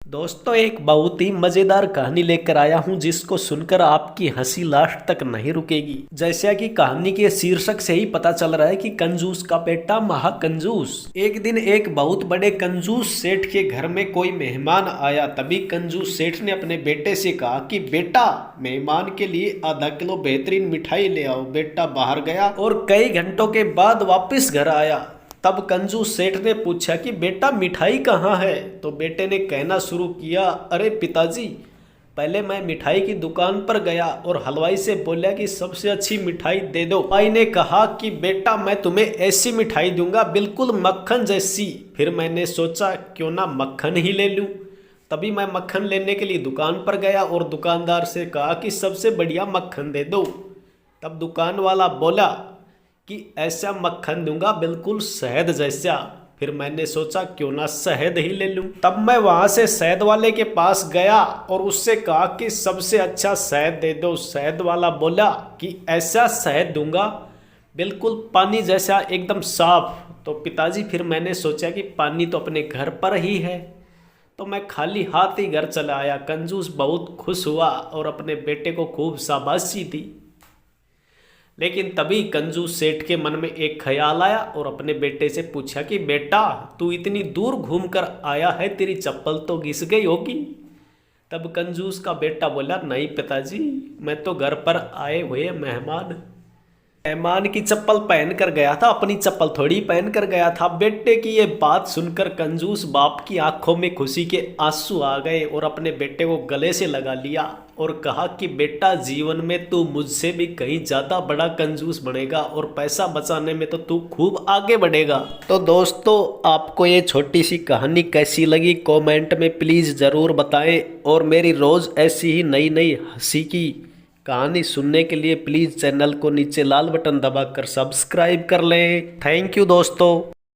दोस्तों एक बहुत ही मजेदार कहानी लेकर आया हूं जिसको सुनकर आपकी हंसी लास्ट तक नहीं रुकेगी। जैसा कि कहानी के शीर्षक से ही पता चल रहा है कि कंजूस का बेटा महाकंजूस। एक दिन एक बहुत बड़े कंजूस सेठ के घर में कोई मेहमान आया। तभी कंजूस सेठ ने अपने बेटे से कहा कि बेटा मेहमान के लिए आधा किलो बेहतरीन मिठाई ले आओ। बेटा बाहर गया और कई घंटों के बाद वापस घर आया। तब कंजूस सेठ ने पूछा कि बेटा मिठाई कहाँ है। तो बेटे ने कहना शुरू किया, अरे पिताजी, पहले मैं मिठाई की दुकान पर गया और हलवाई से बोला कि सबसे अच्छी मिठाई दे दो। हलवाई ने कहा कि बेटा मैं तुम्हें ऐसी मिठाई दूंगा बिल्कुल मक्खन जैसी। फिर मैंने सोचा क्यों ना मक्खन ही ले लूं। तभी मैं मक्खन लेने के लिए दुकान पर गया और दुकानदार से कहा कि सबसे बढ़िया मक्खन दे दो। तब दुकान वाला बोला कि ऐसा मक्खन दूंगा बिल्कुल शहद जैसा। फिर मैंने सोचा क्यों ना शहद ही ले लूं। तब मैं वहां से शहद वाले के पास गया और उससे कहा कि सबसे अच्छा शहद दे दो। शहद वाला बोला कि ऐसा शहद दूंगा बिल्कुल पानी जैसा एकदम साफ। तो पिताजी फिर मैंने सोचा कि पानी तो अपने घर पर ही है, तो मैं खाली हाथ ही घर चला आया। कंजूस बहुत खुश हुआ और अपने बेटे को खूब शाबाशी दी। लेकिन तभी कंजूस सेठ के मन में एक ख्याल आया और अपने बेटे से पूछा कि बेटा तू इतनी दूर घूमकर आया है, तेरी चप्पल तो घिस गई होगी। तब कंजूस का बेटा बोला, नहीं पिताजी, मैं तो घर पर आए हुए मेहमान की चप्पल पहन कर गया था, अपनी चप्पल थोड़ी पहन कर गया था। बेटे की ये बात सुनकर कंजूस बाप की आंखों में खुशी के आंसू आ गए और अपने बेटे को गले से लगा लिया और कहा कि बेटा जीवन में तू मुझसे भी कहीं ज़्यादा बड़ा कंजूस बनेगा और पैसा बचाने में तो तू खूब आगे बढ़ेगा। तो दोस्तों आपको ये छोटी सी कहानी कैसी लगी कमेंट में प्लीज़ ज़रूर बताएं और मेरी रोज़ ऐसी ही नई नई हंसी की कहानी सुनने के लिए प्लीज़ चैनल को नीचे लाल बटन दबाकर सब्सक्राइब कर लें। थैंक यू दोस्तों।